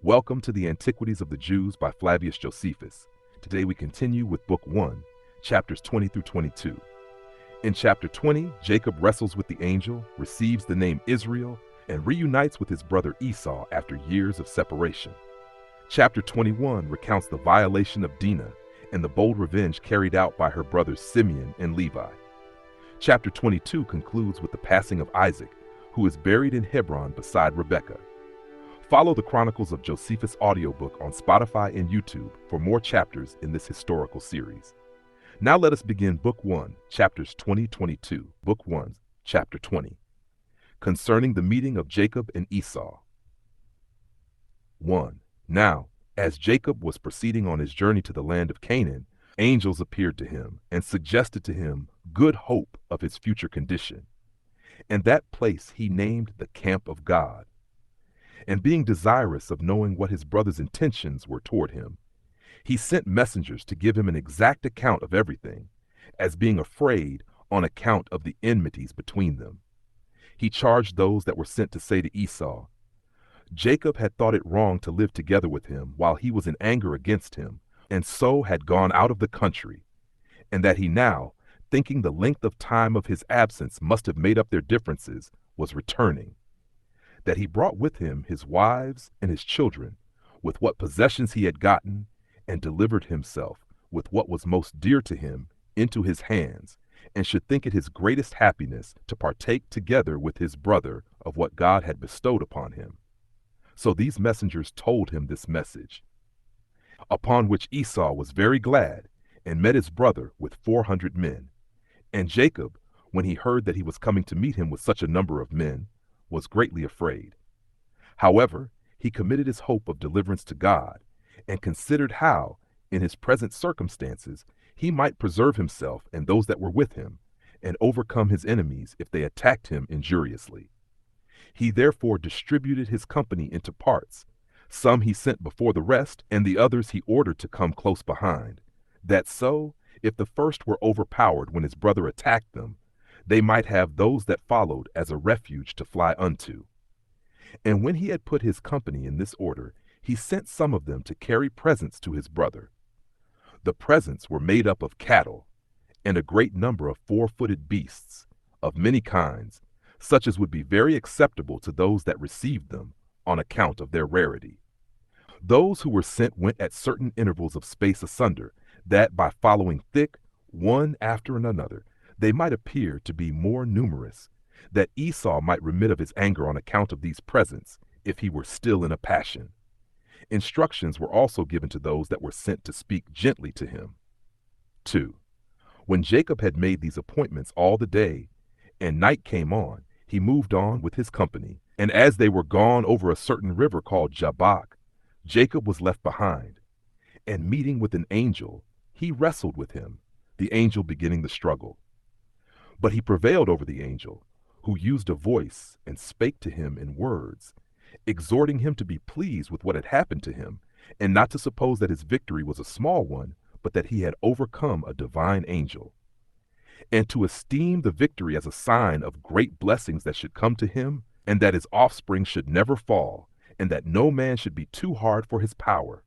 Welcome to the Antiquities of the Jews by Flavius Josephus. Today we continue with Book 1, chapters 20 through 22. In chapter 20, Jacob wrestles with the angel, receives the name Israel, and reunites with his brother Esau after years of separation. Chapter 21 recounts the violation of Dina and the bold revenge carried out by her brothers Simeon and Levi. Chapter 22 concludes with the passing of Isaac, who is buried in Hebron beside Rebekah. Follow the Chronicles of Josephus audiobook on Spotify and YouTube for more chapters in this historical series. Now let us begin Book 1, chapters 20-22, Book 1, chapter 20. Concerning the meeting of Jacob and Esau. 1. Now, as Jacob was proceeding on his journey to the land of Canaan, angels appeared to him and suggested to him good hope of his future condition. And that place he named the Camp of God. And being desirous of knowing what his brother's intentions were toward him, he sent messengers to give him an exact account of everything, as being afraid on account of the enmities between them. He charged those that were sent to say to Esau, Jacob had thought it wrong to live together with him while he was in anger against him, and so had gone out of the country, and that he now, thinking the length of time of his absence must have made up their differences, was returning. That he brought with him his wives and his children, with what possessions he had gotten, and delivered himself, with what was most dear to him, into his hands, and should think it his greatest happiness to partake together with his brother of what God had bestowed upon him. So these messengers told him this message. Upon which Esau was very glad, and met his brother with 400 men. And Jacob, when he heard that he was coming to meet him with such a number of men, was greatly afraid. However, he committed his hope of deliverance to God, and considered how, in his present circumstances, he might preserve himself and those that were with him, and overcome his enemies if they attacked him injuriously. He therefore distributed his company into parts. Some he sent before the rest, and the others he ordered to come close behind, that so, if the first were overpowered when his brother attacked them, they might have those that followed as a refuge to fly unto. And when he had put his company in this order, he sent some of them to carry presents to his brother. The presents were made up of cattle, and a great number of 4-footed beasts, of many kinds, such as would be very acceptable to those that received them, on account of their rarity. Those who were sent went at certain intervals of space asunder, that by following thick, one after another, they might appear to be more numerous, that Esau might remit of his anger on account of these presents, if he were still in a passion. Instructions were also given to those that were sent to speak gently to him. 2. When Jacob had made these appointments all the day, and night came on, he moved on with his company, and as they were gone over a certain river called Jabbok, Jacob was left behind, and meeting with an angel, he wrestled with him, the angel beginning the struggle. But he prevailed over the angel, who used a voice and spake to him in words, exhorting him to be pleased with what had happened to him, and not to suppose that his victory was a small one, but that he had overcome a divine angel, and to esteem the victory as a sign of great blessings that should come to him, and that his offspring should never fall, and that no man should be too hard for his power.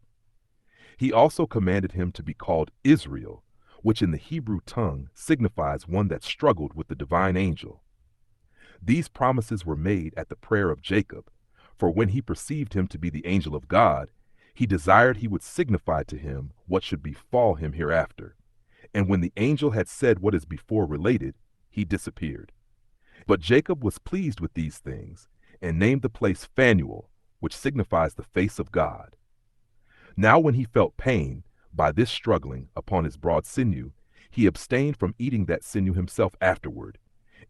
He also commanded him to be called Israel, which in the Hebrew tongue signifies one that struggled with the divine angel. These promises were made at the prayer of Jacob, for when he perceived him to be the angel of God, he desired he would signify to him what should befall him hereafter. And when the angel had said what is before related, he disappeared. But Jacob was pleased with these things, and named the place Phanuel, which signifies the face of God. Now when he felt pain, by this struggling upon his broad sinew, he abstained from eating that sinew himself afterward,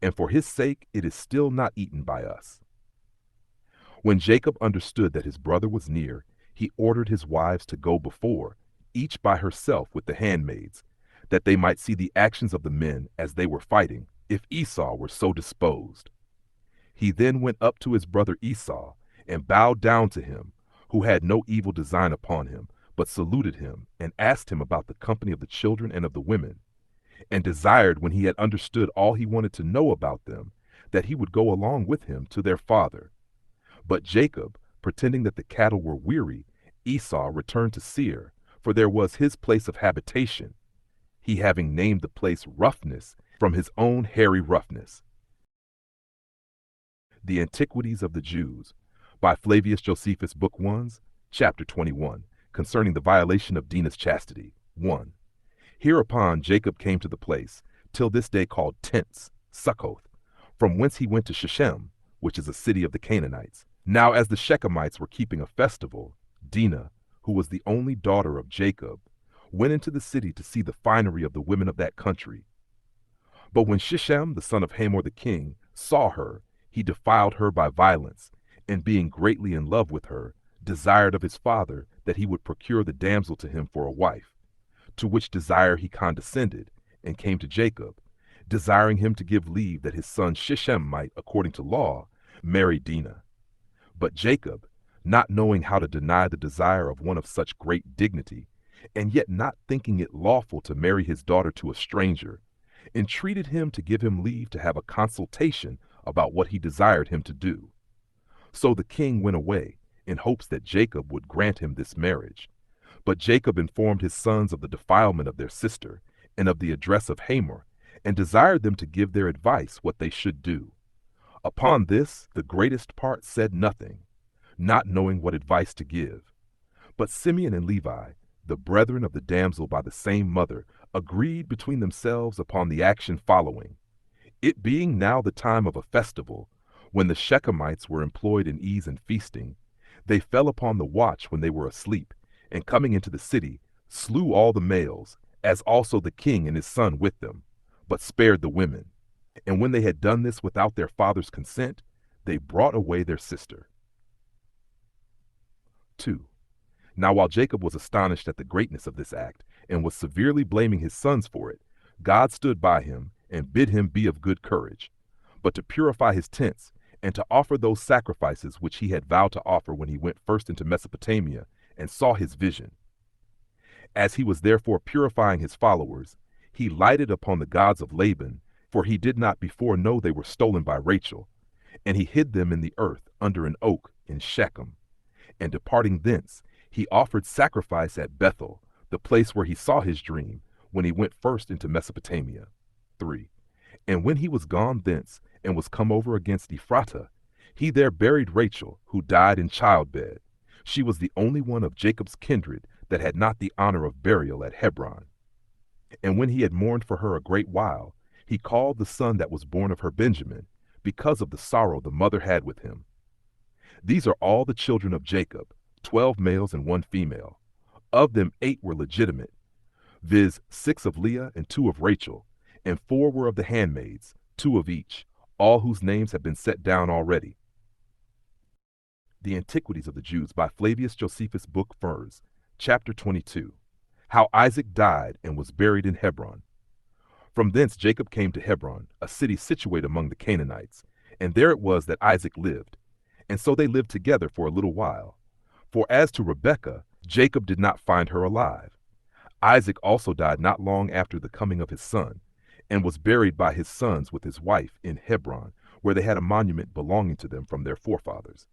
and for his sake it is still not eaten by us. When Jacob understood that his brother was near, he ordered his wives to go before, each by herself with the handmaids, that they might see the actions of the men as they were fighting, if Esau were so disposed. He then went up to his brother Esau, and bowed down to him, who had no evil design upon him, but saluted him, and asked him about the company of the children and of the women, and desired, when he had understood all he wanted to know about them, that he would go along with him to their father. But Jacob, Pretending that the cattle were weary, Esau returned to Seir, for there was his place of habitation, he having named the place Roughness from his own hairy roughness. The Antiquities of the Jews by Flavius Josephus, Book 1, Chapter 21, concerning the violation of Dina's chastity. 1. Hereupon Jacob came to the place, till this day called Tents, Succoth, from whence he went to Shechem, which is a city of the Canaanites. Now as the Shechemites were keeping a festival, Dina, who was the only daughter of Jacob, went into the city to see the finery of the women of that country. But when Shechem, the son of Hamor the king, saw her, he defiled her by violence, and being greatly in love with her, desired of his father that he would procure the damsel to him for a wife, to which desire he condescended, and came to Jacob, desiring him to give leave that his son Shechem might, according to law, marry Dina. But Jacob, not knowing how to deny the desire of one of such great dignity, and yet not thinking it lawful to marry his daughter to a stranger, entreated him to give him leave to have a consultation about what he desired him to do. So the king went away, in hopes that Jacob would grant him this marriage. But Jacob informed his sons of the defilement of their sister, and of the address of Hamor, and desired them to give their advice what they should do. Upon this the greatest part said nothing, not knowing what advice to give. But Simeon and Levi, the brethren of the damsel by the same mother, agreed between themselves upon the action following. It being now the time of a festival, when the Shechemites were employed in ease and feasting, they fell upon the watch when they were asleep, and coming into the city, slew all the males, as also the king and his son with them, but spared the women. And when they had done this without their father's consent, they brought away their sister. 2. Now while Jacob was astonished at the greatness of this act, and was severely blaming his sons for it, God stood by him, and bid him be of good courage, but to purify his tents, and to offer those sacrifices which he had vowed to offer when he went first into Mesopotamia, and saw his vision. As he was therefore purifying his followers, he lighted upon the gods of Laban, for he did not before know they were stolen by Rachel, and he hid them in the earth under an oak in Shechem. And departing thence, he offered sacrifice at Bethel, the place where he saw his dream, when he went first into Mesopotamia. 3. And when he was gone thence, and was come over against Ephratah, he there buried Rachel, who died in childbed. She was the only one of Jacob's kindred that had not the honor of burial at Hebron. And when he had mourned for her a great while, he called the son that was born of her Benjamin, because of the sorrow the mother had with him. These are all the children of Jacob, 12 males and 1 female. Of them 8 were legitimate, viz. 6 of Leah and 2 of Rachel, and 4 were of the handmaids, 2 of each, all whose names have been set down already. The Antiquities of the Jews by Flavius Josephus, Book 1, Chapter 22. How Isaac died and was buried in Hebron. From thence Jacob came to Hebron, a city situate among the Canaanites, and there it was that Isaac lived. And so they lived together for a little while. For as to Rebekah, Jacob did not find her alive. Isaac also died not long after the coming of his son, and was buried by his sons with his wife in Hebron, where they had a monument belonging to them from their forefathers.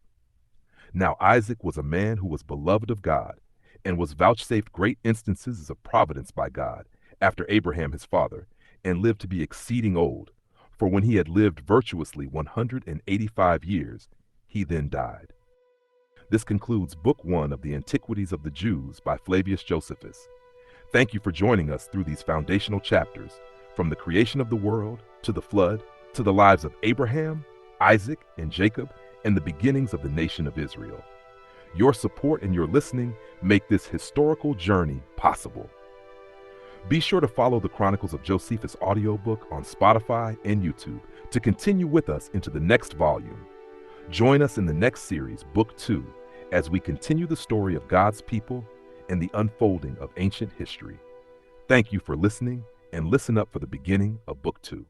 Now Isaac was a man who was beloved of God, and was vouchsafed great instances of providence by God, after Abraham his father, and lived to be exceeding old, for when he had lived virtuously 185 years, he then died. This concludes Book 1 of the Antiquities of the Jews by Flavius Josephus. Thank you for joining us through these foundational chapters, from the creation of the world, to the flood, to the lives of Abraham, Isaac, and Jacob, and the beginnings of the nation of Israel. Your support and your listening make this historical journey possible. Be sure to follow the Chronicles of Josephus audiobook on Spotify and YouTube to continue with us into the next volume. Join us in the next series, Book 2, as we continue the story of God's people and the unfolding of ancient history. Thank you for listening, and listen up for the beginning of Book 2.